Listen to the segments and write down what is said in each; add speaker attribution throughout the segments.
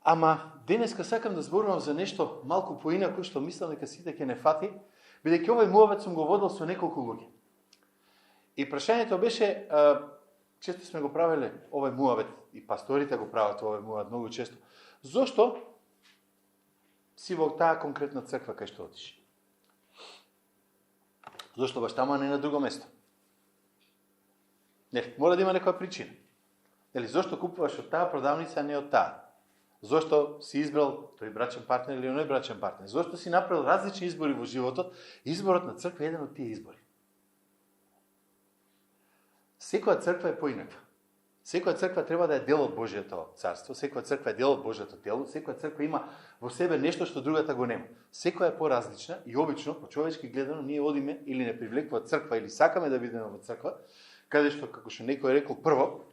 Speaker 1: Ама денеска сакам да зборувам за нешто малку поинаку што мислам дека сите ќе не фати, бидејќи овој муавет сум го водил со неколку луѓе. И прашањето беше, често сме го правеле овој муавет, и пасторите го прават овој муавет многу често, зошто си во таа конкретна црква кај што одиш? Зошто баш таму, а не на друго место? Не, мора да има некоја причина. Дали зошто купуваш од таа продавница, а не од таа? Зошто си избрал тој брачен партнер или оној брачен партнер? Зошто си направил различни избори во животот? Изборот на црква е еден од тие избори. Секоја црква е поинаква. Секоја црква треба да е дел од Божјото царство, секоја црква е дел од Божјото тело, секоја црква има во себе нешто што другата го нема. Секоја е поразлична и обично, по човечки гледано, ние одиме или не привлекува црква или сакаме да бидеме во црква, каде што, како што некој рекол, прво,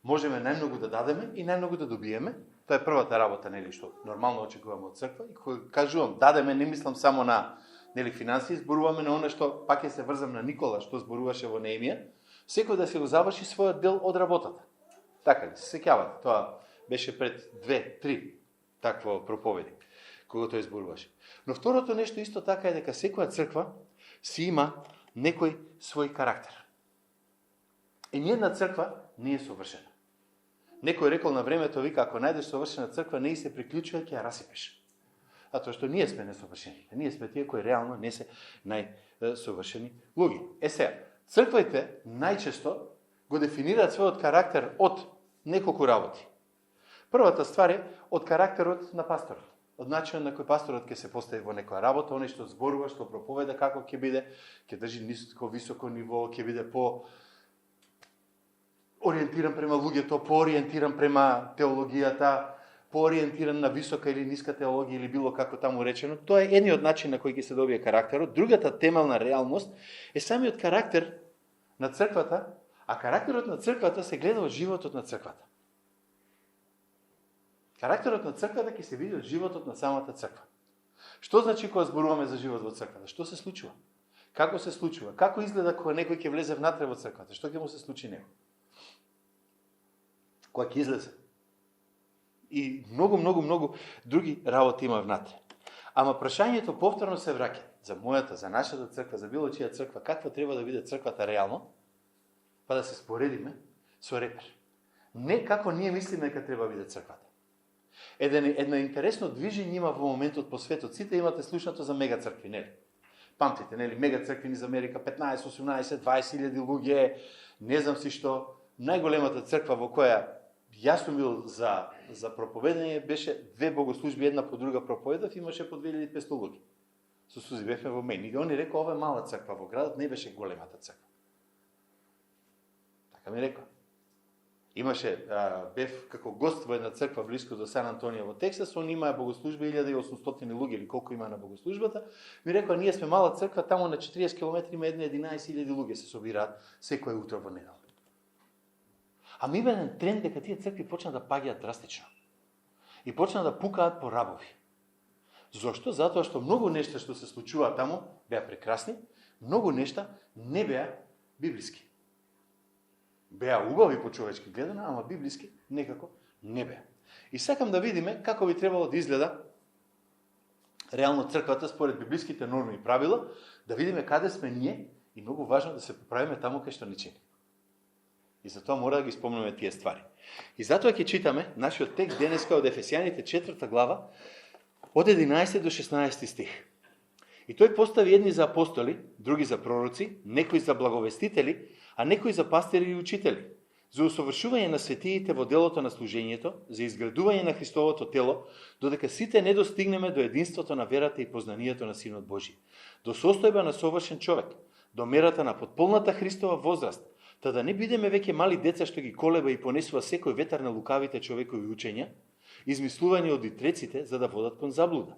Speaker 1: можеме најмногу да дадеме и најмногу да добиеме. Тоа е првата работа, нели, што нормално очекуваме од црква. И кога кажувам дадеме, не мислам само на, нели, финансии, зборуваме на оно што пак ќе се врзам на Никола, што зборуваше во Неемија, секој да се го заврши својот дел од работата. Така ли, се сеќавате, тоа беше пред 2-3 такво проповеди, кога тој зборуваше. Но второто нешто исто така е дека секоја црква си има некој свој карактер. И ниедна црква не е совршена. Некој рекол на времето, вика, ако најдеш совршена црква, не и се приклучува, ќе ја расипеш. Затоа што ние сме несовршени. Ние сме тие кои реално не се најсовршени луѓе. Сега, црквите најчесто го дефинираат својот карактер од неколку работи. Првата ствар е од карактерот на пасторот. Од начинот на кој пасторот ќе се постави во некоја работа, оној што зборува, што проповеда, како ќе биде, ќе држи ниско, високо ниво, ќе биде по ориентиран према луѓето, поориентиран према теологијата, поориентиран на висока или ниска теологија или било како таму речено. Тоа е едниот начин на кој ќе се добие карактерот. Другата темелна реалност е самиот карактер на црквата, а карактерот на црквата се гледа од животот на црквата. Карактерот на црквата ќе се види од животот на самата црква. Што значи кога зборуваме за живот во црквата? Што се случува? Како се случува? Како изгледа кога некој ќе влезе внатре во црквата? Што ќе му се случи него? Кога ќе излезе? И многу други работи има внатре. Ама прашањето повторно се враќа за мојата, за нашата црква, за било чија црква, каква треба да биде црквата реално, па да се споредиме со репер. Не како ние мислиме дека треба биде црквата. Едно интересно движење има во моментот по светот. Сите имате слушнато за мега цркви, нели? Памтите, нели, мега цркви низ Америка, 15, 18, 20.000 луѓе, не знам си што. Најголемата црква во која јас сум бил за проповедање беше 2 богослужби, една по друга проповедав, имаше по 2500 луѓе. Со сузи бевме во мен. И они рекоа, ова е мала црква во градот, не беше големата црква. Така ми рекоа. Имаше, бев како гост во една црква блиско до Сан Антонио во Тексас, он имаа богослужба 1800 луѓе или колку има на богослужбата. Ми рекоа, ние сме мала црква, таму на 40 км има 11.000 луѓе се собираат секој утро во недела. А ми бе тренд дека тие цркви почна да паѓаат драстично. И почна да пукаат по рабови. Зошто? Затоа што многу нешта што се случува таму беа прекрасни, многу нешта не беа библиски. Беа убави по човечки гледано, ама библиски некако не беа. И сакам да видиме како би требало да изгледа реално црквата според библиските норми и правила, да видиме каде сме ние и многу важно да се поправиме таму кај што не чини. И затоа мора да ги спомнеме тие ствари. И затоа ќе читаме нашиот текст денеска од Ефесијаните 4 глава од 11 до 16 стих. И тој постави едни за апостоли, други за пророци, некои за благовестители, а некои за пастири и учители, за усовршување на светиите во делото на служењето, за изградување на Христовото тело, додека сите не достигнеме до единството на верата и познанието на Синот Божи, до состојба на совршен човек, до мерата на потполната Христова возраст, та да не бидеме веќе мали деца што ги колеба и понесува секој ветар на лукавите човекови учења, измислување од итреците за да водат кон заблуда.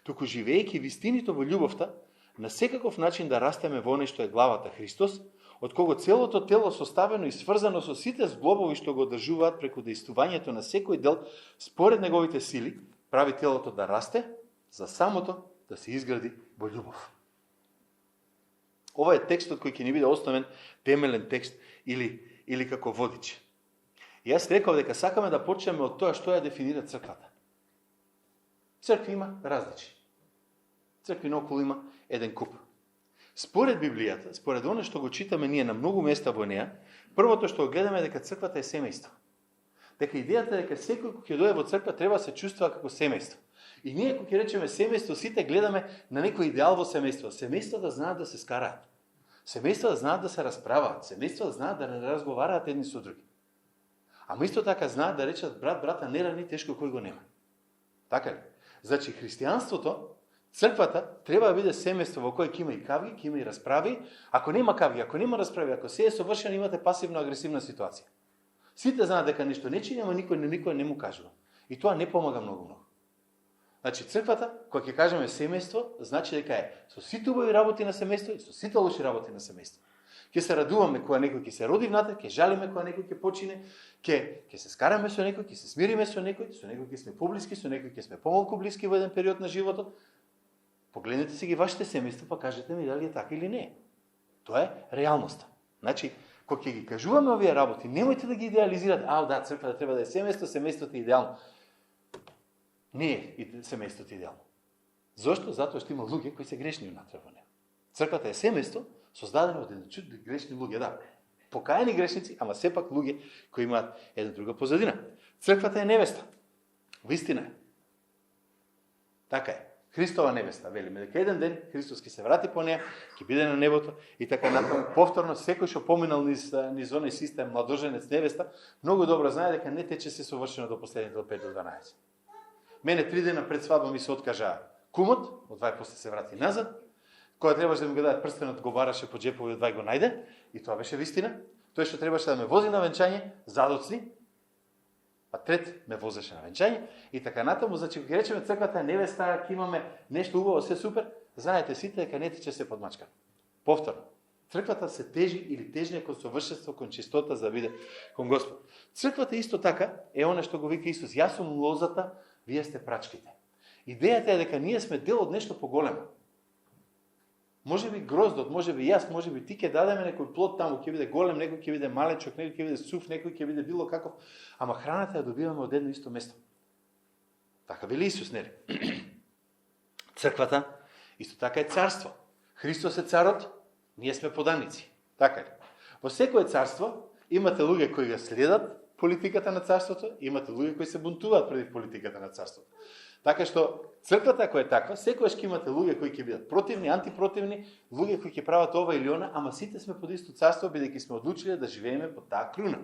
Speaker 1: Туку живеејќи вистинито во љубовта, на секаков начин да растеме во нешто е главата Христос, од кого целото тело составено и сврзано со сите зглобови што го одржуваат преку дејствувањето на секој дел според неговите сили, прави телото да расте, за самото да се изгради во љубов. Ова е текстот кој ќе ни биде основен темелен текст или како водич. И јас реков дека сакаме да почнеме од тоа што ја дефинира црквата. Цркви има различни. Цркви наоколу има еден куп. Според Библијата, според оно што го читаме ние на многу места во неа, првото што го гледаме е дека црквата е семејство. Дека идејата е дека секој кој ќе дое во црква треба да се чувствува како семејство. И ние кога ќе речеме семејство, сите гледаме на некој идеал во семејство. Семејства да знаат да се скараат. Семејства да знаат да се расправаат. Семејства да знаат да не разговараат едни со други. Ама исто така знаат да речат брат брата не рани тешко кој го нема. Така ли? Значи христијанството, црквата треба да биде семејство во кое ќе има и кавги, ќе има и расправи. Ако нема кавги, ако нема расправи, ако се е совршено, имате пасивно-агресивна ситуација. Сите знаат дека нешто не чини, ама никој не му кажува. И тоа не помага многу. Значи црквата, кога ќе кажеме семејство, значи дека е со сите убави работи на семејство и со сите лоши работи на семејство. Ќе се радуваме кога некој ќе се роди внатре, ќе жалиме кога некој ќе почине, ќе се скараме со некој, ќе се смириме со некој ќе сме поблиски, со некој ќе сме помалку блиски во еден период на животот. Погледнете си ги вашите семејства, па кажете ми дали е така или не. Тоа е реалноста. Значи, кога ќе ги кажуваме овие работи, немојте да ги идеализирате. Да, црквата треба да е семејство, семејството е идеално. Не е семејството идеално. Зошто? Затоа што има луѓе кои се грешни внатре во неа. Црквата е семејство создадено од едночудни грешни луѓе, да. Покаени грешници, ама сепак луѓе кои имаат една друга позадина. Црквата е невеста. Вистина е. Така е. Христова невеста, велиме дека еден ден Христос ќе се врати по неа, ќе биде на небото и така натаму повторно секој што поминал низ оној систем младоженец невеста, многу добро знае дека не тече се совршено до последните од 5 до 12. Мене 3 дена пред свадба ми се откажа кумот, од вај после се врати назад. Кога требаше да ми го даде прстенот, го бараше по џепови, од вај го најде, и тоа беше вистина. Тој што требаше да ме вози на венчање, задоцни, па трет ме возеше на венчање, и така натаму, значи, кога речеме црквата е невеста, ќе имаме нешто убаво, се супер, знаете сите дека не тече се подмачка. Повторно, црквата се тежи или тежне кон совршенство, кон чистота за да биде кон Господ. Црквата исто така е она што го вика Исус, јас сум лозата, вие сте прачките. Идејата е дека ние сме дел од нешто поголемо. Може би гроздот, може би јас, може би ти ќе дадеме некој плод таму, ќе биде голем, некој ќе биде малечок, некој ќе биде сув, некој ќе биде било каков, ама храната ја добиваме од едно исто место. Така вели Исус, нели? Црквата исто така е царство. Христос е царот, ние сме поданици. Така е. Во секое царство имате луѓе кои ја следат политиката на царството, имате луѓе кои се бунтуваат преди политиката на царството. Така што црквата која е таква, секогаш ќе имате луѓе кои ќе бидат противни, антипротивни, луѓе кои ќе прават ова или она, ама сите сме под исто царство, бидејќи сме одлучиле да живееме под таа круна.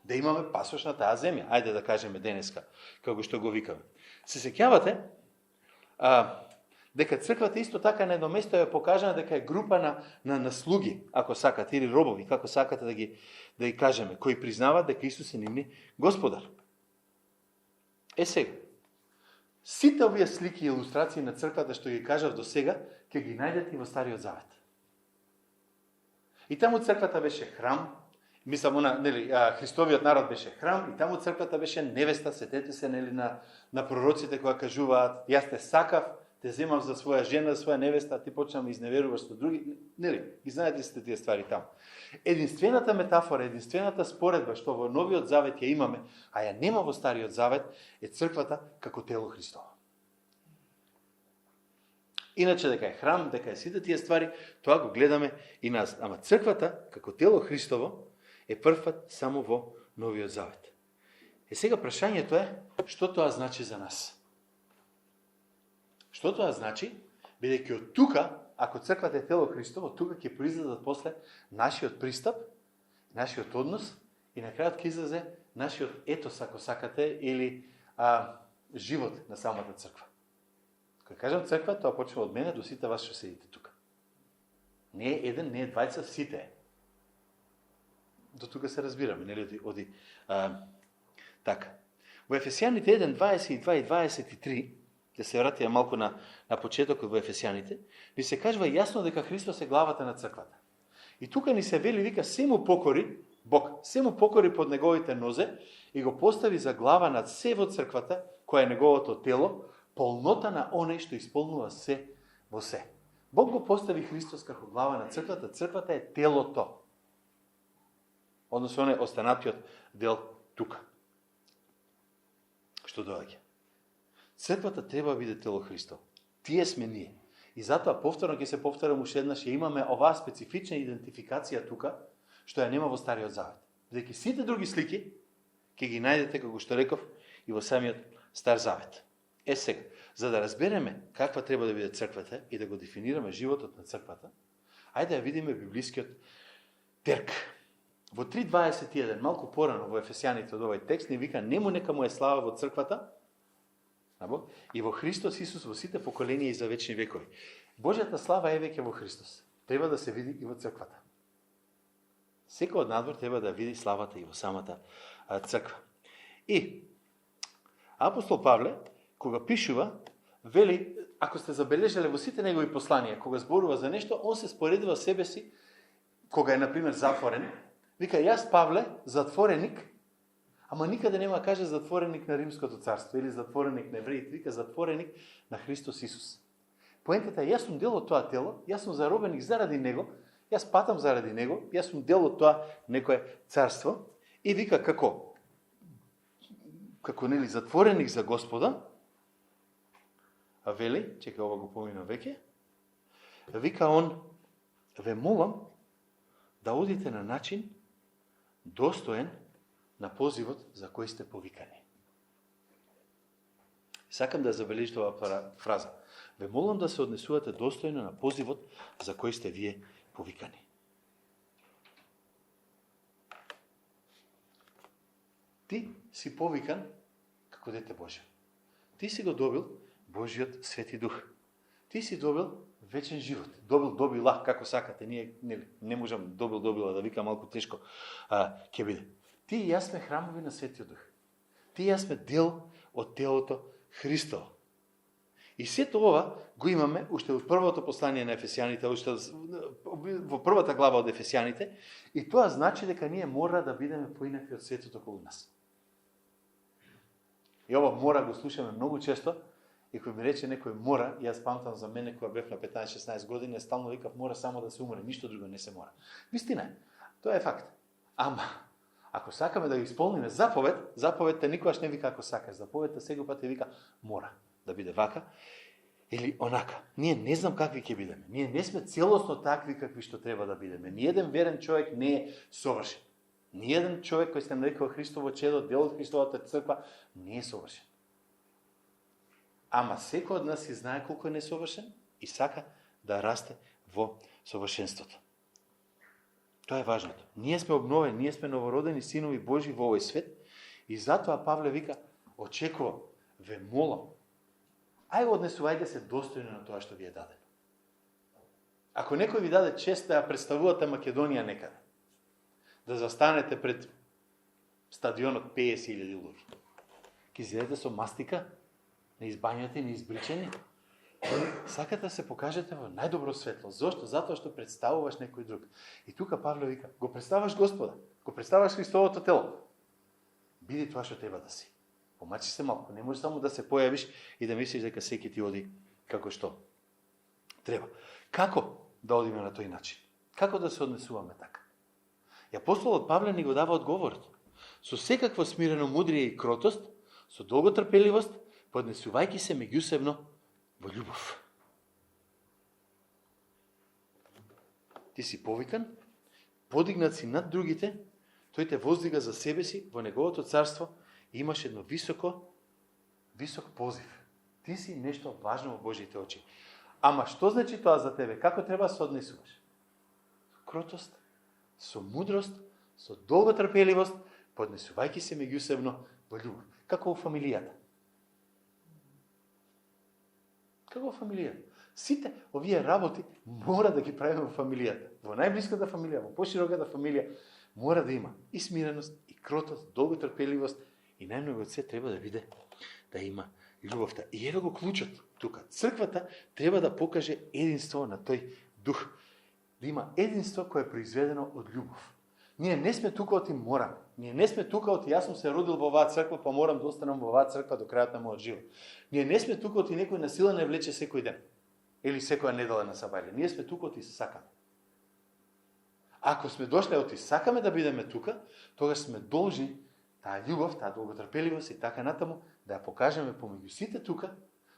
Speaker 1: Да имаме пасош на таа земја. Ајде да кажеме денеска, како што го викаме. Се сеќавате дека црквата исто така на едно место е покажана дека е група на слуги, ако сакате, или робови, како сакате да ги кажеме, кои признаваат дека Исус е нивни Господар. Сега, сите овие слики и илустрации на црквата што ги кажав до сега, ќе ги најдете и во Стариот Завет. И таму црквата беше храм, мислам, Христовиот народ беше храм, и таму црквата беше невеста, сетете се на пророците кои кажуваат, јас те сакав, те земам за своја жена, за своја невеста, ти почнам да изневеруваш со други. Ги знаете сте тие ствари таму. Единствената метафора, единствената споредба што во Новиот Завет ја имаме, а ја нема во Стариот Завет, е црквата како тело Христово. Иначе дека е храм, дека е сите тие ствари, тоа го гледаме и нас. Ама црквата како тело Христово е првпат само во Новиот Завет. Сега прашањето е, што тоа значи за нас? Што тоа значи? Бидејќи од тука, ако црквата е тело Христово, тука ќе произлезат после нашиот пристап, нашиот однос и на крајот ќе излезе нашиот етос, ако сакате, или живот на самата црква. Кога кажам црква, тоа почва од мене до сите вас што седите тука. Не е еден, не е двајца, сите е. До тука се разбираме, нели оди така. Во Ефесијаните 1, 22 и 23, да се вратиме малку на почетокот во Ефесијаните, ни се кажува јасно дека Христос е главата на црквата. И тука ни се вели, вика, се му покори, Бог, се му покори под неговите нозе и го постави за глава над се во црквата, која е неговото тело, полнота на оној што исполнува се во се. Бог го постави Христос како глава на црквата, црквата е телото. Односно, оној останатиот дел тука. Што доаѓа? Црквата треба да биде тело Христово. Тие сме ние. И затоа повторно ќе се повторам уште еднаш, ја имаме оваа специфична идентификација тука, што ја нема во Стариот Завет. Бидејќи сите други слики ќе ги најдете, како што реков, и во самиот Стар Завет. Сега, за да разбереме каква треба да биде црквата и да го дефинираме животот на црквата, ајде да ја видиме библискиот терк. Во 3:21, малку порано во Ефесјаните од овој текст, ни вика: нему нека му е слава во црквата и во Христос Исус во сите поколенија и за вечни векови. Божјата слава е веќе во Христос. Треба да се види и во црквата. Секој од надвор треба да види славата и во самата црква. И апостол Павле, кога пишува, вели, ако сте забележале во сите негови посланија, кога зборува за нешто, он се споредува себе си, кога е, например, затворен. Вика: јас, Павле, затвореник, ама никаде нема каже затвореник на Римското царство или затвореник на евреите, вика затвореник на Христос Исус. Поентата е, јас сум дел од тоа тело, јас сум заробеник заради него, јас патам заради него, јас сум дел од тоа некое царство. И вика како нели затвореник за Господа, а вели, чека, ова го помина веќе, вика он: ве молам да одите на начин достоен на позивот за кој сте повикани. Сакам да забележите оваа фраза. Ве молам да се однесувате достојно на позивот за кој сте вие повикани. Ти си повикан како дете Божје. Ти си го добил Божиот Свети Дух. Ти си добил вечен живот. Добила, како сакате. Ние не можам добила да вика, малку тешко ќе биде. Ти и јас сме храмови на Светиот Дух. Ти и јас сме дел од телото Христово. И сето ова го имаме уште во првото послание на Ефесјаните, уште во првата глава од Ефесјаните, и тоа значи дека ние мора да бидеме поинакви од светото околу нас. И ова мора го слушаме многу често, и кој ми рече некој мора, јас памтам за мене кога бев на 15-16 години, стално викав: мора само да се умре, ништо друго не се мора. Вистина е, тоа е факт. Ама, ако сакаме да го исполниме заповедта никогаш не вика ако сакаш, заповедта секој пат вика мора да биде вака или онака. Ние не знам какви ќе бидеме. Ние не сме целосно такви какви што треба да бидеме. Ниеден верен човек не е совршен. Ниеден човек кој се нарекува Христово чедо, дел од Христовата црква, не е совршен. Ама секој од нас си знае колку е несовршен и сака да расте во совршенството. Тоа е важното. Ние сме обновени, ние сме новородени синови Божи во овој свет и затоа Павле вика: очекувам, ве молам, ајде однесувајте се достојно на тоа што ви е дадено. Ако некој ви даде чест да ја представувате Македонија некаде, да застанете пред стадионот 50.000 луѓе, ќе излезете со мастика, неизбањати, неизбричени. Сакате да се покажете во најдобро светло. Зошто? Затоа што представуваш некој друг. И тука Павле вика: го представаш Господа, го представаш Христовото тело. Биди тоа што треба да си. Помачи се малку, не може само да се појавиш и да мислиш дека секи ти оди како што треба. Како да одиме на тој начин? Како да се однесуваме така? И апостолот Павле ни го дава одговорот. Со секакво смирено мудрие и кротост, со долготрпеливост, поднесувајќи се меѓусебно во љубов. Ти си повикан, подигнат си над другите, тој те воздига за себе си во неговото царство и имаш едно висок позив. Ти си нешто важно во Божите очи. Ама што значи тоа за тебе? Како треба да се однесуваш? Со кротост, со мудрост, со долготрпеливост, поднесувајќи се меѓусебно во љубов. Како во фамилијата. Како во фамилијата. Сите овие работи мора да ги правиме во фамилијата. Во најблиската фамилија, во пошироката фамилија мора да има и смиреност, и кротост, долготрпеливост, и најмногу од се треба да биде да има љубовта. И еве го клучот тука. Црквата треба да покаже единство на тој дух. Да има единство кое е произведено од љубов. Ние не сме тука оти морам. Ние не сме тука оти јас сум се родил во оваа црква, па морам да останам во оваа црква до крајот на мојот живот. Ние не сме тука оти некој насила не влече секој ден. Или секоја недела на сабајле. Ние сме тука оти сакаме. Ако сме дошли оти сакаме да бидеме тука, тогаш сме должни таа љубов, таа долготрпеливост и така натаму да ја покажеме помеѓу сите тука,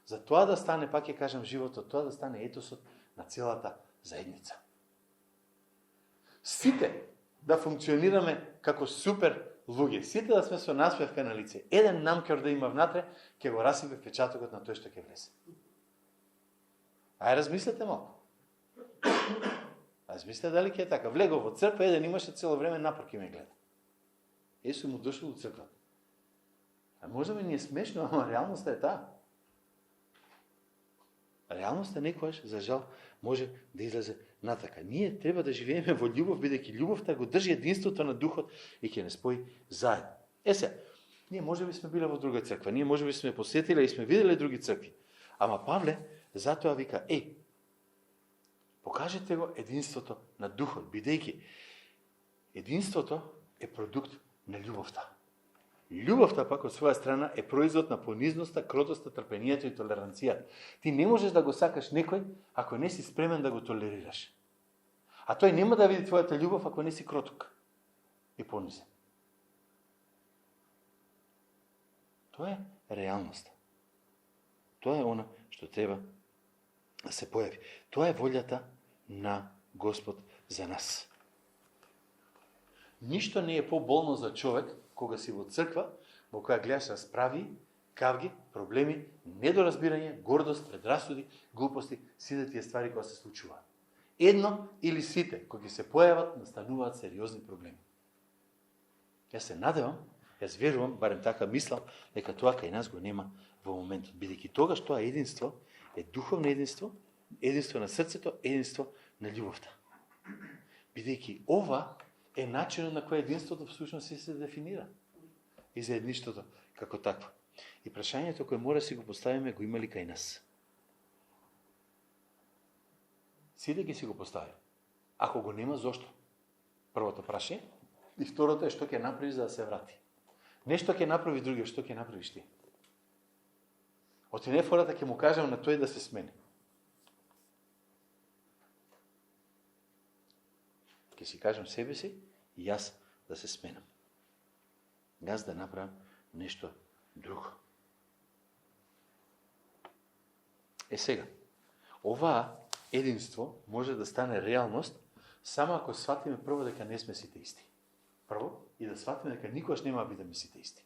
Speaker 1: за тоа да стане, пак ќе кажам, животот, тоа да стане етосот на целата заедница. Сите да функционираме како супер луѓе, сите да сме со насмевка на лице, еден намкер да има внатре, ќе го расипе печатокот на тој што ќе влезе. Ај размислете малку. Размислете дали ќе е така. Влегов во црква, еден имаше цело време напрки ме гледа. Есу му дошол до црква. А може би ни е смешно, ама реалноста е таа. Реалноста некојаш, за жал, може да излезе натака. Ние треба да живееме во љубов, бидејќи љубовта го држи единството на духот и ќе не спои заедно. Се, ние може би сме биле во друга црква, ние може би сме посетиле и сме виделе други цркви. Ама Павле затоа вика, покажете го единството на духот, бидејќи единството е продукт на љубовта. Љубовта пак од своја страна е производ на понизноста, кротоста, трпението и толеранцијата. Ти не можеш да го сакаш некој ако не си спремен да го толерираш. А тој нема да види твојата љубов ако не си кроток и понизен. Тоа е реалноста. Тоа е она што треба да се појави. Тоа е волјата на Господ за нас. Ништо не е поболно за човек кога си во црква, во која гледаш расправи, кавги, проблеми, недоразбирање, гордост, предрасуди, глупости, сите тие ствари кои се случуваат. Едно или сите кои се појават, настануваат сериозни проблеми. Јас се надевам, јас верувам, барем така мислам, дека тоа кај нас го нема во моментот, бидејќи тогаш тоа единство е духовно единство, единство на срцето, единство на љубовта. Бидејќи ова е начинот на кој единството всушност се дефинира и заедништвото како такво. И прашањето кое мора си го поставиме го има ли кај нас? Сите ги си го постави. Ако го нема, зошто? Првото прашање. И второто е што ќе направи за да се врати. Нешто ќе направи другиот, што ќе направиш ти? Отинефората ќе му кажам на тој да се смени. Ќе си кажам себе си и јас да се сменам. Јас да направам нешто друго. Сега, оваа единство може да стане реалност само ако сватиме прво дека не сме сите исти. Прво, и да сватиме дека никош нема да бидеме сите исти.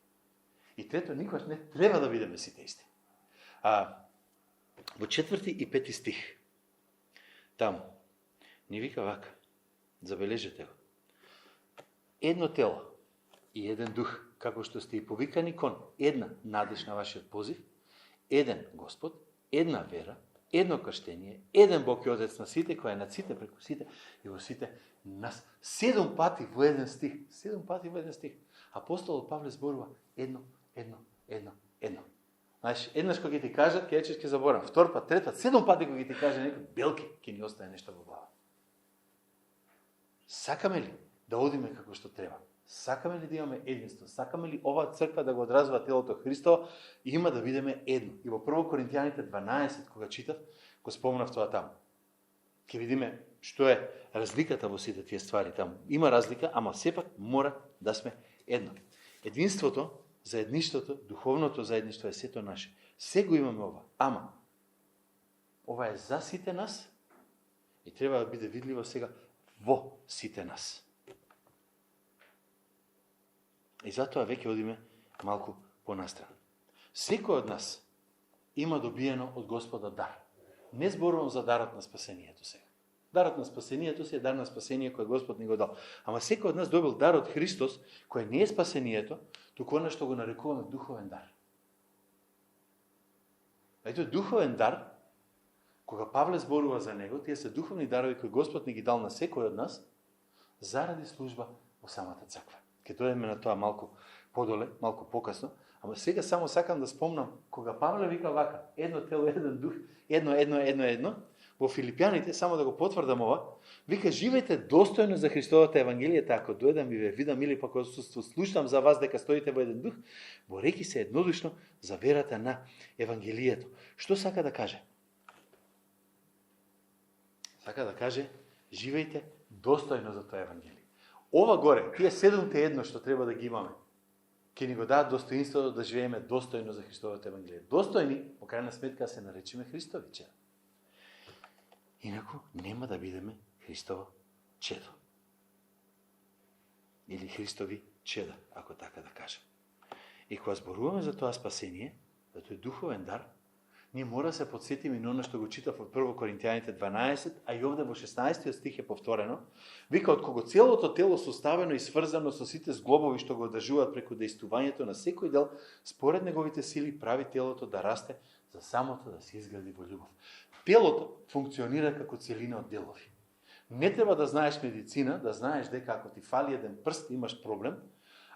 Speaker 1: И трето, никош не треба да бидеме сите исти. Во 4 и 5 стих, таму, ни вика вака, забележете го. Едно тело и еден дух, како што сте и повикани кон една надеж на вашиот позив, еден Господ, една вера, едно крштение, еден Бог и Отец на сите, кој е над сите, преку сите и во сите нас. 7 пати во еден стих. 7 пати во еден стих. Апостолот Павле зборува едно. Знаеш, еднаш кога ќе ти кажат, ќе речеш ќе заборам. Втор пат, трет пат, 7 пати кога ќе ти каже некој белки, ќе ни остане нешто во глава. Сакаме ли да одиме како што треба? Сакаме ли да имаме единство? Сакаме ли оваа црква да го одразува телото Христово и има да бидеме едно? И во 1 Коринтијаните 12, кога читав, го спомнав тоа таму. Ќе видиме што е разликата во сите тие ствари таму. Има разлика, ама сепак мора да сме едно. Единството, заедништвото, духовното заедништво е сето наше. Се го имаме ова, ама ова е за сите нас и треба да биде видливо сега во сите нас. И затоа веќе одиме малку понастрана. Секој од нас има добиено од Господа дар. Не зборувам за дарот на спасението сега. Дарот на спасението си е дар на спасение кој Господ ни го дал. Ама секој од нас добил дар од Христос, кој не е спасението, туку она што го нарекуваме духовен дар. Ето духовен дар, кога Павле зборува за него, тие се духовни дарови кои Господ ни ги дал на секој од нас, заради служба во самата црква. Ке дојдеме на тоа малку подоле, малку покасно, ама сега само сакам да спомнам, кога Павле вика вака, едно тело, еден дух, едно, во Филипјаните, само да го потврдам ова, вика, живејте достојно за Христовата Евангелијата, ако дојдам и ве видам или пак слушам за вас дека стоите во еден дух, бореки се еднодушно за верата на Евангелијето. Што сака да каже? Сака да каже, живејте достојно за тоа Евангелие. Ова горе, тие 7 едно што треба да ги имаме, ќе ни го дадат достоинството да живееме достојно за Христовото евангелие. Достојни, по крајна сметка, се наречеме Христови чеда. Инаку нема да бидеме Христово чедо. Или Христови чеда, ако така да кажем. И кога зборуваме за тоа спасение, за тој духовен дар, ние мора да се подсетиме на оно што го читав од 1 Коринтијаните 12, а и овде во 16 стих е повторено. Вика, од кого целото тело составено и сврзано со сите зглобови што го одржуваат преку дејствувањето на секој дел, според неговите сили прави телото да расте за самото да се изгради во љубов. Телото функционира како целина од делови. Не треба да знаеш медицина, да знаеш дека ако ти фали еден прст имаш проблем,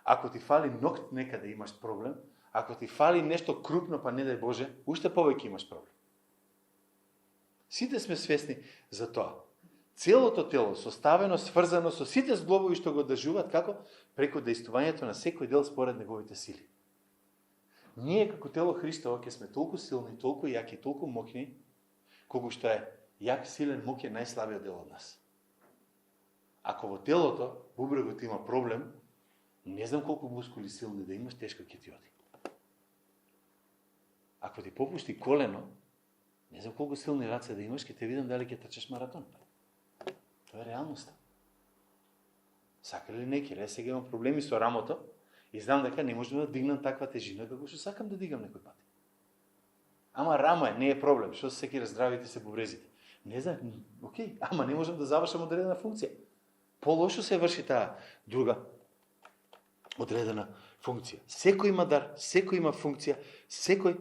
Speaker 1: ако ти фали ногт некаде имаш проблем, ако ти фали нешто крупно, па не дај Боже, уште повеќе имаш проблем. Сите сме свесни за тоа. Целото тело составено, сврзано со сите зглобови што го одржуваат, како преку дејствувањето на секој дел според неговите сили. Ние како тело Христово ќе сме толку силни, толку јаки, толку моќни, колку што е јак, силен, моќен најслабиот дел од нас. Ако во телото, бубрегот има проблем, не знам колку мускули силни да имаш, тешко ќе ти оди. Ако ти попушти колено, не знам колку силни раце да имаш, ќе те видам дали ќе трчаш маратон. Тоа е реалноста. Сака ли не ќе, сега имам проблеми со рамото и знам дека не можам да дигнам таква тежина како што сакам да дигам некој пат. Ама рама не е проблем, што се ќе раздравите се бубрезите. Не знам, окей, ама не можам да завршам одредена функција. Полошо се врши таа друга одредена функција. Секој има дар, секој има функција, секој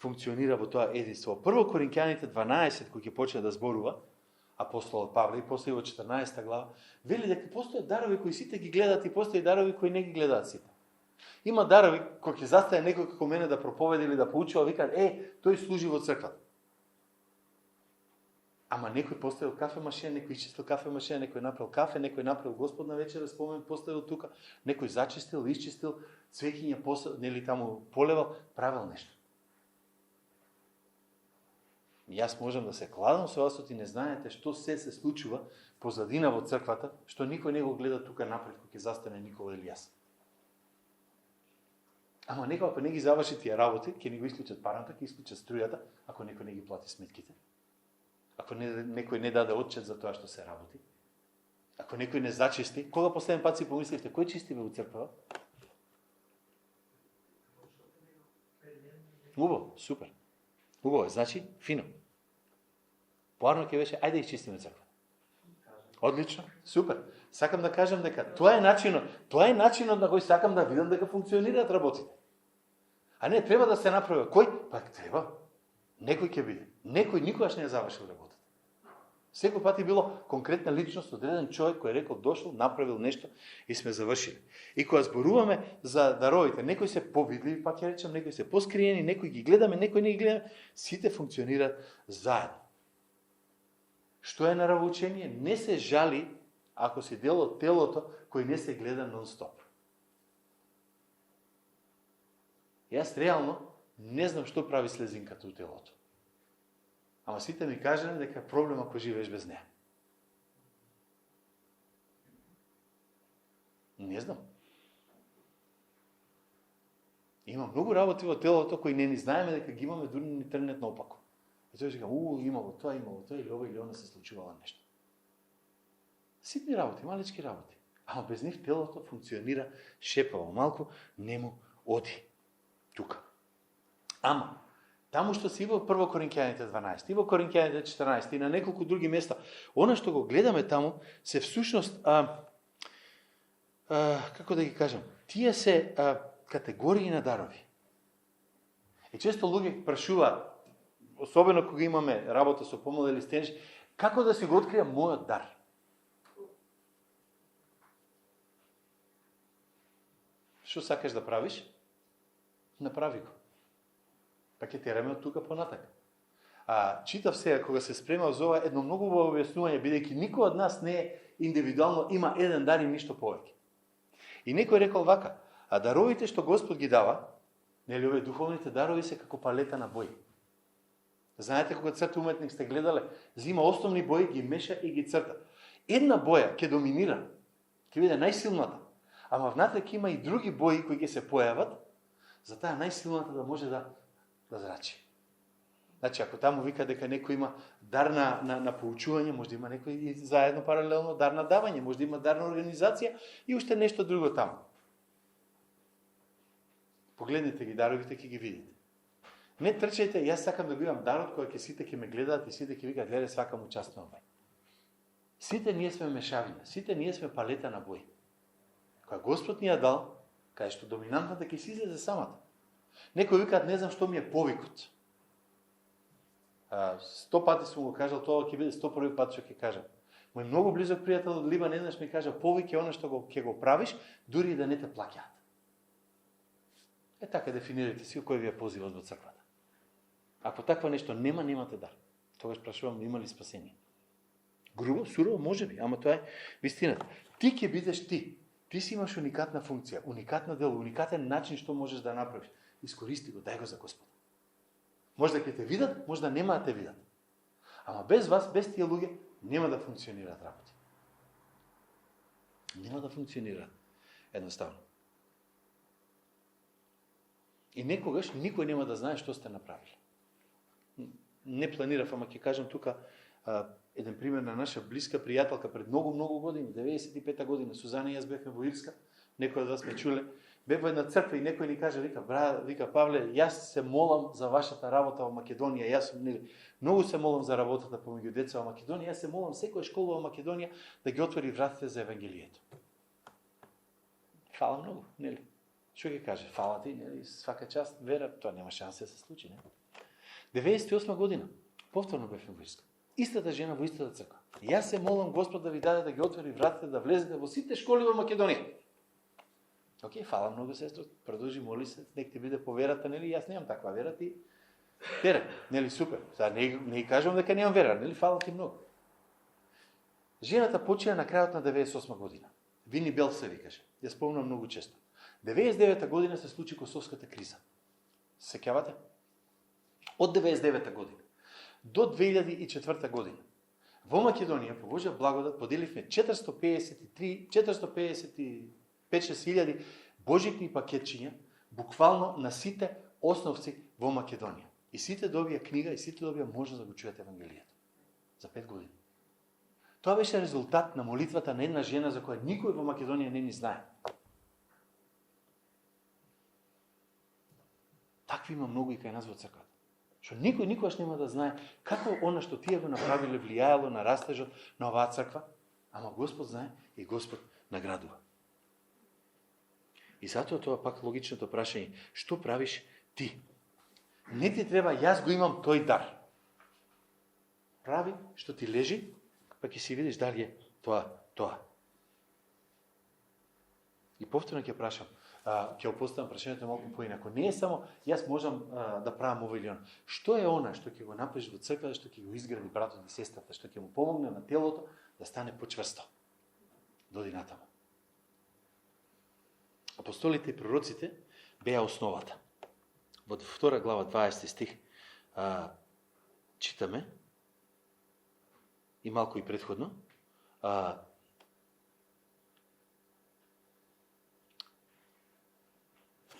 Speaker 1: функционира во тоа единство. Прво Коринќаните 12, кој ќе почне да зборува, апостолот Павле, и после во 14 глава, вели дека постојат дарови кои сите ги гледаат и постои дарови кои не ги гледаат сите. Има дарови кои ќе застане некој како мене да проповеди или да поучува, викаат, тој служи во црквата. Ама некој поставил кафе машина, некој исчистил кафе машина, некој направил кафе, некој направил Господна вечера, спомен поставил тука, некој зачистил, исчистил, цвеќиња нели таму полевал, правил нешто. И јас можам да се кладам со вас, и не знаете што се случува позадина во црквата, што никој не го гледа тука напред кој ќе застане Никола или јас. Ама некој ако не ги заврши тие работи, ќе ни го исклучат парната, ќе исклучат струјата, ако некој не ги плати сметките. Ако некој не даде отчет за тоа што се работи. Ако некој не зачисти, кога последен пат си помисливте, кој чисти во црква? Убаво, супер. Убаво, значи, фино. Поарно ќе беше, ајде изчистиме црква. Одлично, супер. Сакам да кажам дека тоа е начинот на кој сакам да видам дека функционираат работите. А не, треба да се направи. Кој? Па треба. Некој ќе биде. Некој никогаш не е завршил работата. Секој пат е било конкретна личност, одреден човек кој е рекол, дошол, направил нешто и сме завршили. И кога зборуваме за даровите, некои се повидливи, пак ќе речем, некои се поскриени, некои ги гледаме, некои не ги гледаме, сите функционираат заедно. Што е наравучение? Не се жали ако си дел од телото кој не се гледа нон-стоп. Јас реално не знам што прави слезинката у телото. Ама сите ми кажат дека е проблем ако живееш без неа. Не знам. Има многу работи во телото кои не ни знаеме дека ги имаме, дури ни трнет наопако. И тој ќе имало тоа, или ова или она се случувало нешто. Ситни работи, малечки работи. Ама без нив телото функционира шепаво, малку не му оди тука. Ама таму што си во 1 Коринќаните 12, и во Коринќаните 14, и на неколку други места, она што го гледаме таму, се всушност, како да ги кажам, тие се категории на дарови. И често луѓе прашуваат, особено кога имаме работа со помлади стенжи, како да си го откријам мојот дар? Што сакаш да правиш? Направи го. Па ќе тераме од тука понатака. Читав сега, кога се спремав за ова, едно многу убаво објаснување, бидејќи никој од нас не е индивидуално, има еден дар и ништо повеќе. И некој рекол вака, даровите што Господ ги дава, нели овие духовните дарови се како палета на бои. Знаете, кога црта уметник сте гледале, зима основни бои, ги меша и ги црта. Една боја ќе доминира, ќе биде најсилната, ама внатре има и други бои кои ќе се појават, за таа најсилната да може да зрачи. Значи, ако таму вика дека некој има дар на поучување, може да има некој и заедно паралелно дар на давање, може да има дар на организација и уште нешто друго таму. Погледнете ги даровите, ќе ги видите. Не трчајте, јас сакам да го имам дарот кој сите ќе ме гледаат и сите ќе викаат, гледај, свакам участвувам. Сите ние сме мешавина, сите ние сме палета на бои. Која Господ ни ја дал, кај што доминантната ќе си излезе самата. Некои викаат, не знам што ми е повикот. 100 пати сум го кажал, тоа ќе биде 101 пат што ќе кажам. Мој многу близок пријател од Ливан еднаш ми кажа, повик е она што ќе го правиш, дури и да не те плаќаат. Така дефинирайте си кој ви е позивот во црквата. Ако таква нешто нема, немате дар. Тогаш прашувам, има ли спасение? Грубо, сурово, може би, ама тоа е вистината. Ти ќе бидеш ти. Ти си имаш уникатна функција, уникатна дело, уникатен начин што можеш да направиш. Искористи го, дај го за Господ. Може да ќе те видат, може да нема да те видат. Ама без вас, без тие луѓе, нема да функционираат работи. Нема да функционираат. Едноставно. И некогаш никој нема да знае што сте направили. Не планирав, ама ќе кажам тука еден пример на наша блиска пријателка пред многу години, 95-та година, Сузана и јас бевме во Ирска, некој од вас ме чуле, бев во една црква и некој ни каже, вика Павле, јас се молам за вашата работа во Македонија, јас многу се молам за работата помеѓу деца во Македонија, јас се молам секоја школа во Македонија да ги отвори вратите за евангелието. Фала многу, нели? Што ќе каже? Фала ти, нели? Свака част, вера, тоа нема шанса да се случи, не? 98 година, повторно бевме во Ирска. Истата жена во истата црква. Јас се молам Господ да ви даде да ги отвори вратите, да влезете во сите школи во Македонија. Океј, фала многу, сестро, продолжи, моли се, нек ти биде по верата, нели? Јас немам таква вера, ти тере, нели, супер. Сега не кажувам дека немам вера, нели, фала ти многу. Жената почина на крајот на 98 година. Вини Бел се викаше. Ја спомнам многу често. 99 година се случи Косовската криза. Сеќавате? Од 99 година до 2004 година во Македонија по Божја благодат поделивме 455-6 божикни пакетчиња буквално на сите основци во Македонија. И сите добија книга и сите добија можност да го чујат евангелието. За 5 години. Тоа беше резултат на молитвата на една жена за која никој во Македонија не ни знае. Такви има многу и кај нас во црквата. Што никој никогаш нема да знае како она што тие го направиле влијаело на растежот на оваа црква, ама Господ знае и Господ наградува. И затоа тоа пак логичното прашање, што правиш ти? Не ти треба, јас го имам тој дар. Прави што ти лежи, па ќе си видиш дали е тоа. И повторно ќе прашам, ќе опоставам прашањето малку поинако. Не е само јас можам да правам ова или она. Што е она што ќе го направиш во црквата, што ќе го изгради братот и сестрата, што ќе му помогне на телото да стане почврсто? Доди натаму. Апостолите и пророците беа основата. Во 2 глава 20 стих читаме и малку и претходно.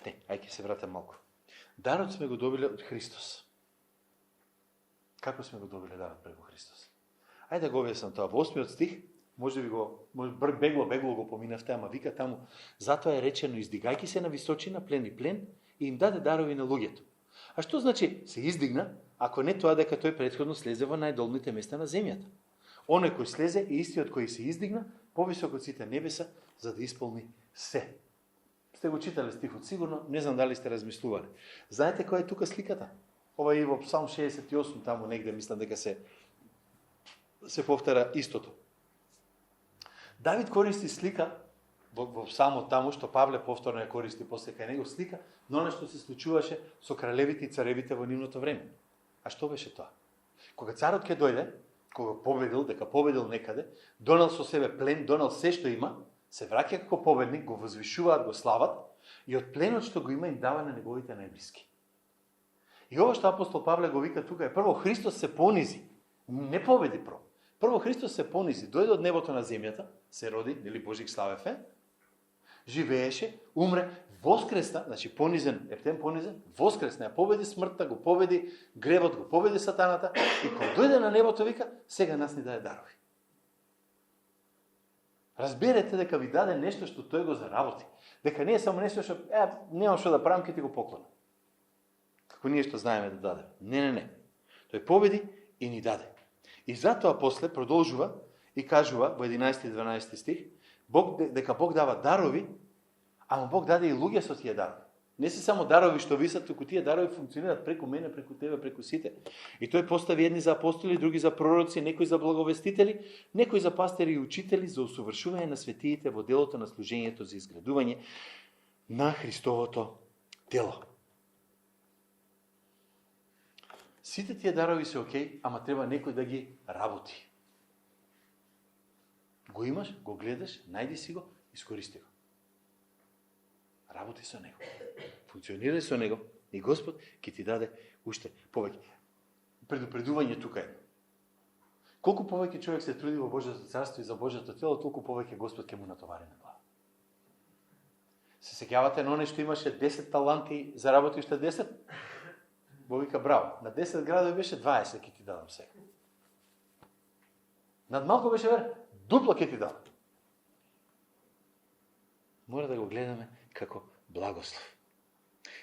Speaker 1: Ајде се вратам малку. Дарот сме го добиле од Христос. Како сме го добиле дарот преку Христос? Ајде да го објаснам тоа. Во 8 стих, може бегло го поминавте, ама вика таму, затоа е речено, издигајки се на височина, плен и плен, и им даде дарови на луѓето. А што значи се издигна, ако не тоа дека тој претходно слезе во најдолните места на земјата? Оној кој слезе е истиот кој се издигна, повисок од сите небеса, за да исполни се. Сте го читале стихот, сигурно, не знам дали сте размислували. Знаете која е тука сликата? Ова е во Псалм 68, таму негде, мислам дека се повтара истото. Давид користи слика во Псалмот таму, што Павле повторно ја користи после кај него слика, но она што се случуваше со кралевите и царевите во нивното време. А што беше тоа? Кога царот ќе дојде, кога победил, дека победил некаде, донел со себе плен, донел се што има, се враќа како победник, го возвишуваат, го слават и од пленот што го има им дава на неговите најблиски. И ова што апостол Павле го вика тука е прво Христос се понизи, не победи прво. Прво Христос се понизи, дојде од небото на земјата, се роди, нели Божик славефе, живееше, умре, воскресна, значи понизен, ептен понизен, воскресна, ја победи смртта, го победи гревот, го победи сатаната и кога дојде на небото вика, сега нас ни даде дарови. Разберете дека ви даде нешто што тој го заработи. Дека не е само нешто што немам што да правам, ќе ти го поклонам. Како ние што знаеме да даде. Не. Тој победи и ни даде. И затоа после продолжува и кажува во 11 и 12 стих, дека Бог дава дарови, ама Бог даде и луѓе со тие дарови. Не се само дарови што висат, туку тие дарови функционираат преку мене, преку тебе, преку сите. И тој постави едни за апостоли, други за пророци, некои за благовестители, некои за пастири и учители за усовршување на светиите во делото на служењето за изградување на Христовото тело. Сите тие дарови се окей, ама треба некој да ги работи. Го имаш, го гледаш, најди си го, искористи го. Работи со него. Функционирај со него и Господ ќе ти даде уште повеќе. Предупредување тука е. Колку повеќе човек се труди во Божјото царство и за Божјото тело, толку повеќе Господ ќе му натовари на глава. Се сеќавате на оне што имаше 10 таланти, заработи уште 10? Го вика браво. На 10 градови беше 20 ќе ти дадам сега. Над малку беше вер, дупло ќе ти дадам. Мора да го гледаме како благослов.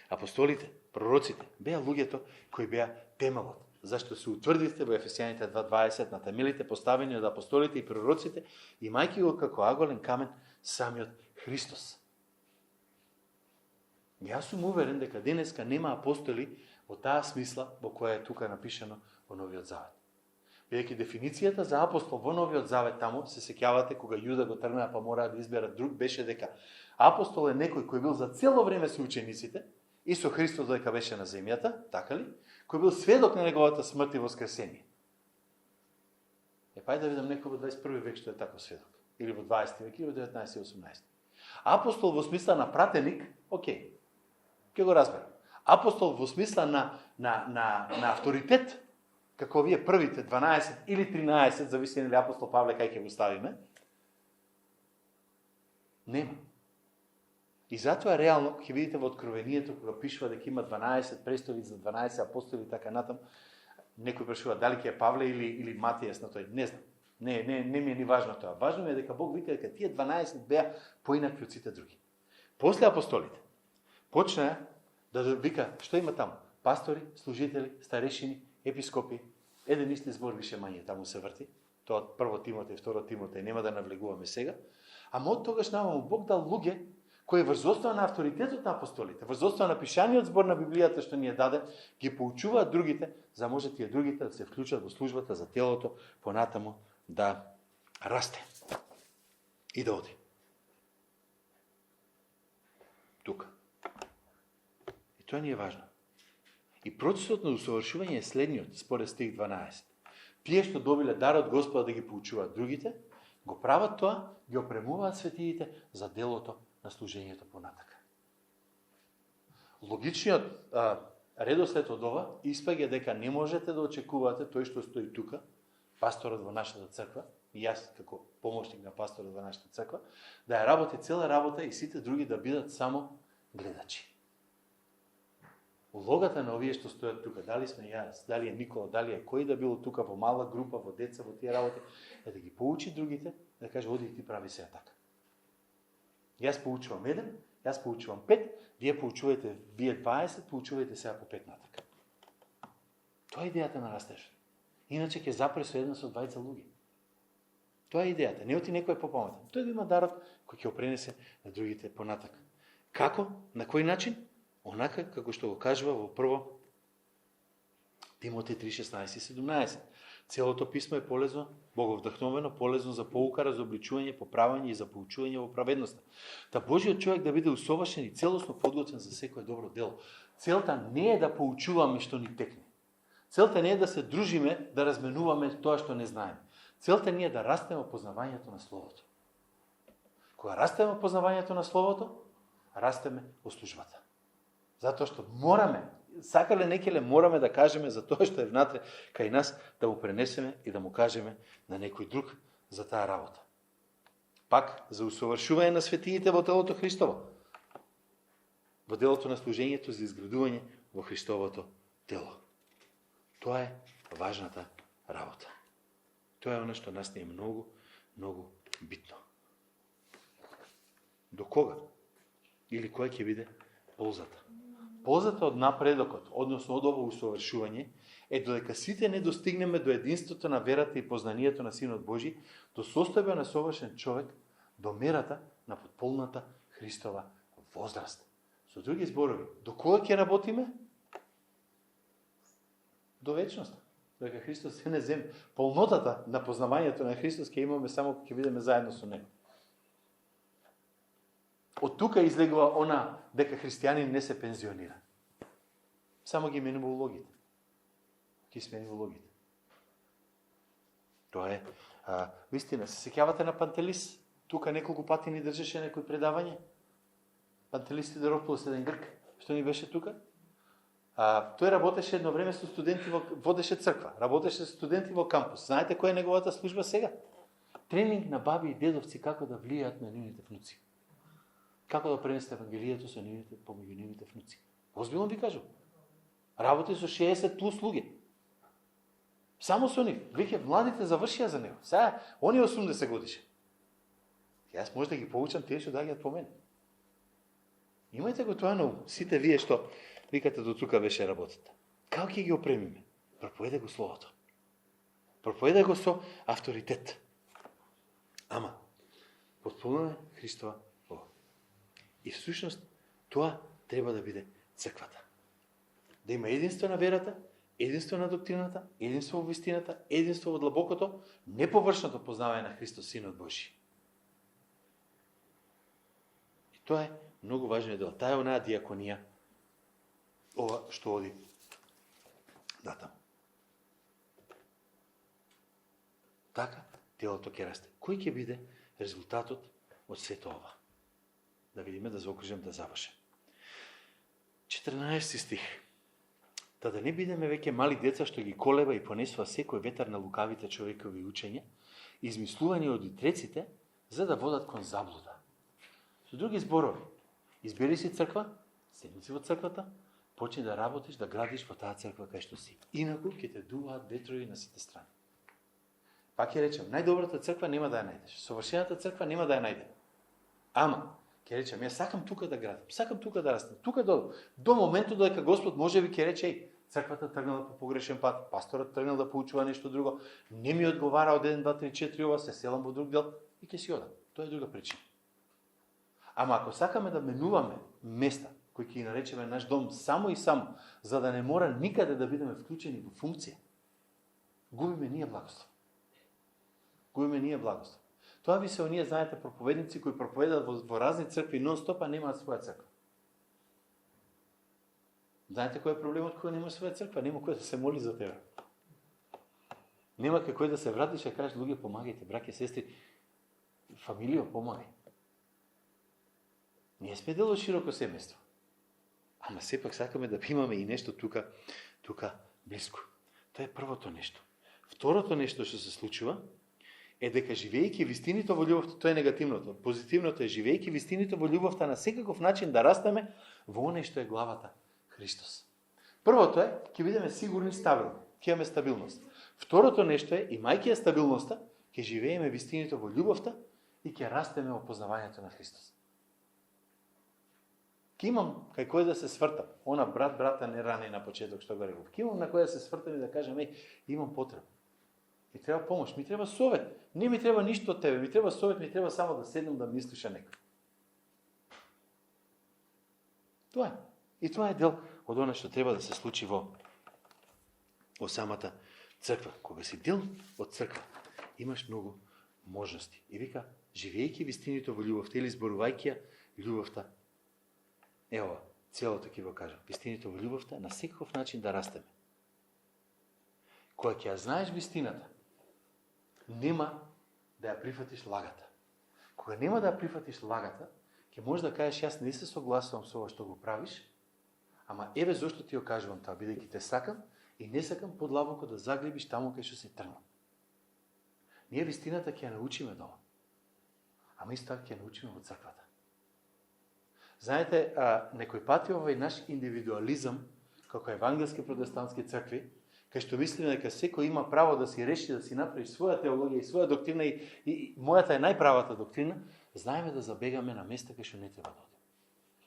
Speaker 1: Апостолите, пророците, беа луѓето кои беа темелот. Зашто се утврдивте во Ефесијаните 2:20 на темелите поставени од апостолите и пророците, имајќи го како аголен камен самиот Христос. Јас сум уверен дека денеска нема апостоли во таа смисла во која е тука напишано во Новиот Завет. Бидејќи дефиницијата за апостол во Новиот Завет таму, се сеќавате кога Јуда го тргнаа па мораа да изберат друг, беше дека апостол е некој кој бил за цело време со учениците и со Христос додека беше на земјата, така ли? Кој бил сведок на неговата смрт и воскресение. Пај да видам некој во 21 век што е таков сведок. Или во 20 век, или во 19 и 18. Апостол во смисла на пратеник, окей, ќе го разберам. Апостол во смисла на авторитет, како вие првите 12 или 13, зависи ли апостол Павле кај ќе го ставиме, нема. И затоа реално, ќе видите во Откровението, кога пишува дека има 12 престоли за 12 апостоли и така натам, некој прашува дали ќе е Павле или Матијас на тој, не знам. Не ми е ни важно тоа. Важно ми е дека Бог вика дека тие 12 беа поинакви од сите други. После апостолите почнаа да вика што има таму? Пастори, служители, старешини, епископи, еден исти збор више мање таму се врти. Тоа од 1 Тимотеј, 2 Тимотеј, нема да навлегуваме сега. Ама од тогаш наваму Бог дал луѓе кои врз основа на авторитетот на апостолите, врз основа на пишаниот збор на Библијата што ни е даде, ги поучуваат другите, за може тие другите да се вклучат во службата за телото, понатаму да расте и да оди. Тука. И тоа ни е важно. И процесот на усовршување е следниот, според стих 12. Тие што добиле дар од Господа да ги поучуваат другите, го прават тоа, ги опремуваат светиите за делото на служењето понатака. Логичниот редослед од ова испаѓа дека не можете да очекувате тој што стои тука, пасторот во нашата црква, и јас како помошник на пасторот во нашата црква, да ја работи цела работа и сите други да бидат само гледачи. Улогата на овие што стојат тука, дали сме јас, дали е Никола, дали е кој да било тука во мала група, во деца, во тие работи, е да ги поучи другите, да каже оди и ти прави сега така. Јас поучувам 1, јас поучувам 5, вие поучувате, вие 20, поучувате сега по 5 натака. Тоа е идејата на растежот. Иначе ќе запре со една со 20 луѓе. Тоа е идејата. Не оти некој попаметен. Тој да има дарот кој ќе опренесе на другите понатака. Како? На кој начин? Онака како што го кажува во 1 Тимотеј 3:16 и 17. Целото писмо е полезно, боговдахновено, полезно за поука, разобличување, поправање и за поучување во праведноста. Та Божиот човек да биде усовршен и целосно подготвен за секое добро дело. Целта не е да поучуваме што ни текне. Целта не е да се дружиме, да разменуваме тоа што не знаеме. Целта не е да растеме во познавањето на Словото. Кога растеме во познавањето на Словото, растеме во службата. Затоа што мораме, сакале некеле мораме да кажеме за тоа што е внатре кај нас, да му пренесеме и да му кажеме на некој друг за таа работа. Пак за усовршување на светиите во телото Христово. Во делото на служењето за изградување во Христовото тело. Тоа е важната работа. Тоа е оно што нас не е многу, многу битно. До кога? Или која ќе биде ползата? Ползата од напредокот, односно од ово усовршување, е додека сите не достигнеме до единството на верата и познанието на Синот Божи, до состојба на совршен човек, до мерата на потполната Христова возраст. Со други зборови, до кога ќе работиме? До вечноста. Додека Христос се не земе. Полнотата на познавањето на Христос ќе имаме само кога ќе бидеме заедно со Него. Од тука излегува она дека христијанин не се пензионира. Само ги менува улогите. Ги смени улогите. Тоа е вистина. Се сеќавате на Пантелис? Тука неколку пати ни држеше некој предавање. Пантелис Сидеропулос, еден грк, што ни беше тука. Тој работеше едно време со студенти, водеше црква, работеше со студенти во кампус. Знаете која е неговата служба сега? Тренинг на баби и дедовци како да влијаат на нивните внуци. Како да пренесете евангелието со нивните, помеѓу нивните внуци. Озбилно ви кажу. Работи со 60 плюс луѓе. Само со нив. Веќе младите завршија за него. Сега, они 80 годише. Јас може да ги поучам тие што доаѓаат по мене. Имајте го тоа на ум. Сите вие што викате до тука беше работата. Како ќе ги опремиме? Проповедај го Словото. Проповедај го со авторитет. Ама, потполнуваме Христова ова. И всушност, тоа треба да биде црквата. Да има единство на верата, единство на доктрината, единство во вистината, единство во длабокото, неповршното познавање на Христос, Синот Божи. И тоа е многу важен дел. Таа е онаа диаконија, ова што оди натаму. Така, телото ќе расте. Кој ќе биде резултатот од сето ова? Да видиме, да заокружим, да завршим. 14 стих. Та да не бидеме веќе мали деца што ги колеба и понесува секој ветар на лукавите човекови учења, измислувани од итреците, за да водат кон заблуда. Со други зборови, избери си црква, седни си во црквата, почни да работиш, да градиш во таа црква кај што си. Инаку ќе те дуваат ветрови на сите страни. Пак ќе речем, најдобрата црква нема да ја најдеш. Совршената црква нема да ја најде. Ама, ќе речем, јас сакам тука да градам, сакам тука да растам, тука до моментот додека Господ може би ќе рече, црквата тргнала по погрешен пат, пасторот тргнал да поучува нешто друго, не ми одговара од 1, 2, 3, 4 ова, се селам во друг дел и ќе си одам. Тоа е друга причина. Ама ако сакаме да менуваме места кои ќе ги наречеме наш дом само и само, за да не мора никаде да бидеме вклучени во функција, губиме ние благослов. Губиме ние благослов. Тоа ви се оние, знаете, проповедници кои проповедат во разни цркви нон-стоп, а немаат своја црква. Знаете кој е проблемот кога нема своја црква? Нема кој да се моли за тебе. Нема кој да се вратиш и кажеш, луѓе, помагајте, браќа, сестри, фамилија, помагај. Ние сме дел од широко семејство. Ама сепак сакаме да имаме и нешто тука близко. Тоа е првото нешто. Второто нешто што се случува е дека живејќи вистините во љубовта, тоа е негативното. Позитивното е живејќи вистините во љубовта на секаков начин да растеме во оној што е главата Христос. Првото е ќе бидеме сигурни, стабилни, ќе имаме стабилност. Второто нешто е, имајќи ја стабилноста, ќе живееме вистините во љубовта и ќе растеме во познавањето на Христос. Ке имам кај кој да се свртам. Она брата не рани на почеток што го реков. Ке имам на кој да се свртам и да кажам, имам потреба. Ми треба помош, ми треба совет. Не ми треба ништо од тебе, ми треба совет, ми треба само да седнам да ми слуша некој. Тоа е. И тоа е дел од она што треба да се случи во самата црква. Кога си дел од црква, имаш многу можности. И вика, живејќи вистините во љубовта или зборувајќи ја љубовта, ево, целото ќе го кажам. Вистините во љубовта на секаков начин да растеме. Кога ќе ја знаеш вистината, нема да ја прифатиш лагата. Кога нема да ја прифатиш лагата, ќе можеш да кажеш, јас не се согласувам со ова што го правиш, ама еве зошто ти ја кажувам тоа, бидејќи те сакам и не сакам подлабоко да заглебиш таму кај што се тргнал. Ние вистината ќе ја научиме дома. Ама исто така ќе научиме во црквата. Знаете, некој пати овој наш индивидуализам, како евангелски протестантски цркви, кај што мислиме дека секој има право да си реши, да си направи своја теологија и своја доктрина и мојата е најправата доктрина, знаеме да забегаме на места кај што не треба да одиме.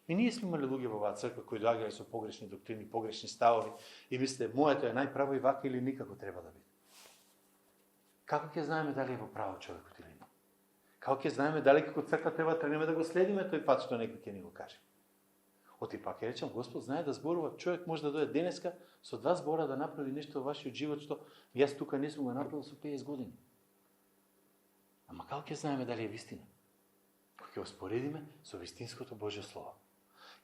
Speaker 1: И ние сме имали луѓе во оваа црква кои доаѓале со погрешни доктрини, погрешни ставови и мислите, моето е најправо и вака или никако треба да биде. Како ќе знаеме дали е во право човекот или не? Како ќе знаеме дали како црква треба тренеме да го следиме тој пат што некој ќе ни го каже? Оти пак ќе речем, Господ знае да зборува, човек може да дојде денеска со 2 збора да направи нешто во вашиот живот што јас тука не сум го направил со 50 години. Ама како ќе знаеме дали е вистина? Кога ќе успоредиме со вистинското Божјо слово.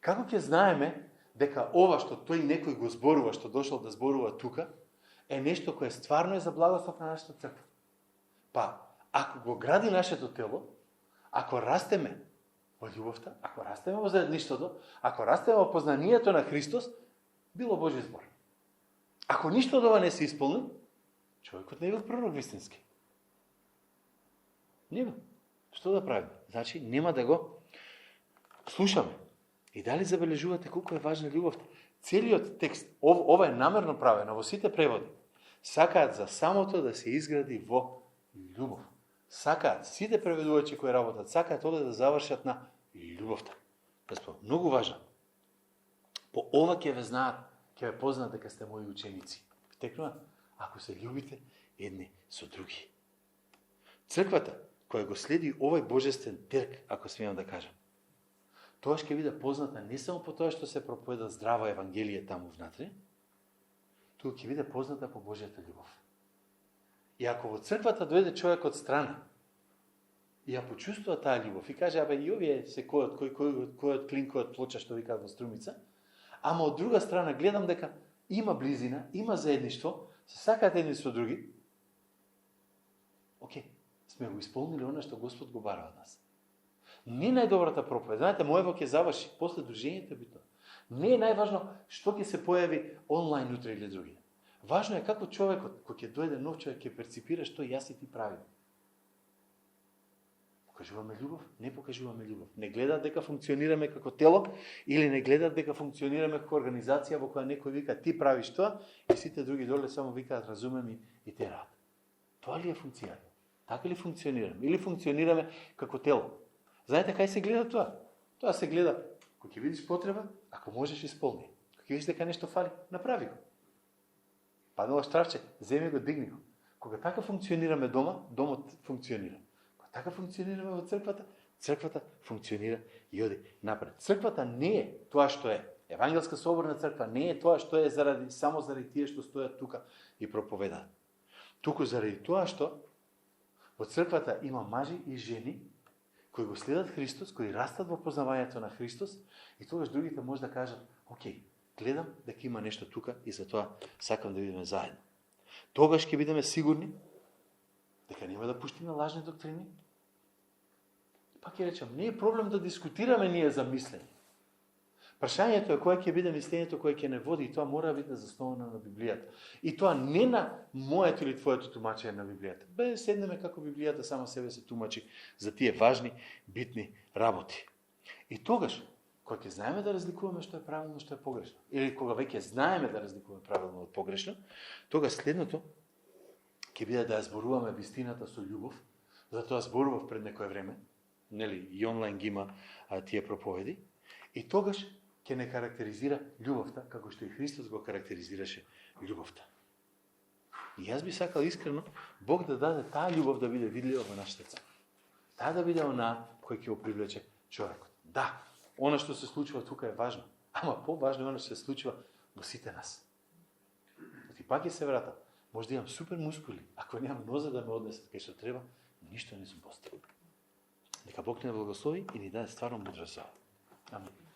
Speaker 1: Како ќе знаеме дека ова што тој некој го зборува, што дошол да зборува тука, е нешто кое стварно е за благослов на нашата црква? Па, ако го гради нашето тело, ако растеме во љубовта, ако растеме во заедништвото, ако растеме во познанието на Христос, било Божји збор. Ако ништо од ова не се исполни, човекот не е бил пророк вистински. Не бил. Што да правиме? Значи, нема да го слушаме. И дали забележувате колку е важна љубовта? Целиот текст, ова е намерно правено во сите преводи. Сакаат за самото да се изгради во љубов. Сакаат, сите преведувачи кои работат, сакаат овде да завршат на љубовта. Преспо, многу важно. По ова ќе ве знаат, ќе ве познаат дека сте мои ученици. Втекнува, ако се љубите едни со други. Црквата, која го следи овој божествен трк, ако смеам да кажам, тоа ќе биде позната не само по тоа што се проповеда здрава евангелие таму внатре, туку ќе биде позната по Божјата љубов. И ако во црквата дојде човек од страна и ја почувствува таа љубов и каже, абе и овие се којот клин, којот плоча, што викаат во Струмица, ама од друга страна гледам дека има близина, има заедништво, се сакаат едни со други, окей, сме го исполнили она што Господ го бара од нас. Не најдобрата проповед. Знаете, моево ќе заврши, после дружењето би тоа. Не е најважно што ќе се појави онлайн утре или други. Важно е како човекот, кој ќе дојде нов човек, ќе перципира што јас и ти правим. Покажуваме љубов? Не покажуваме љубов. Не гледаат дека функционираме како тело или не гледаат дека функционираме како организација во која некој вика ти правиш тоа и сите други доле само викаат разумем и те рад. Тоа ли е функцијата? Така ли функционираме? Или функционираме како тело? Знаете кај се гледа тоа? Тоа се гледа, кога ќе видиш потреба, ако можеш исполни. Кога ќе видиш дека нешто фали, направи го. Паднало штрафче, земи го, дигни го. Кога така функционираме дома, домот функционира. Кога така функционираме во црквата, црквата функционира и оди напред. Црквата не е тоа што е. Евангелска соборна црква не е тоа што е само заради тие што стојат тука и проповедаат. Туку заради тоа што во црквата има мажи и жени кои го следат Христос, кои растат во познавањето на Христос, и тогаш другите може да кажат, окей, гледам дека има нешто тука и затоа сакам да бидеме заедно. Тогаш ќе бидеме сигурни дека нема да пуштиме лажни доктрини. Пак ќе речам, не е проблем да дискутираме ние за мислење. Прашањето е кое ќе биде мислењето кое ќе не води, и тоа мора да биде засновано на Библијата. И тоа не на моето или твоето тумачење на Библијата. Без седнеме како Библијата сама себе се тумачи за тие важни, битни работи. И тогаш, кога ќе знаеме да разликуваме што е правилно, што е погрешно, или кога веќе знаеме да разликуваме правилно од погрешно, тогаш следното ќе биде да ја зборуваме вистината со љубов. Затоа зборував пред некое време, нели, и онлайн ги има тие проповеди, и тогаш ќе не карактеризира љубовта, како што и Христос го карактеризираше љубовта. И јас би сакал искрено Бог да даде таа љубов да биде видлива во нашите црква. Таа да биде она кој ќе го привлече човекот. Да, она што се случува тука е важно, ама поважно е она што се случува во сите нас. И пак ќе се вратам. Може да имам супер мускули, ако немам нозе да ме однесат кај што треба, ништо не сум постигнал. Нека Бог не благослови и ни даде стварно мудрост за ова. Амин.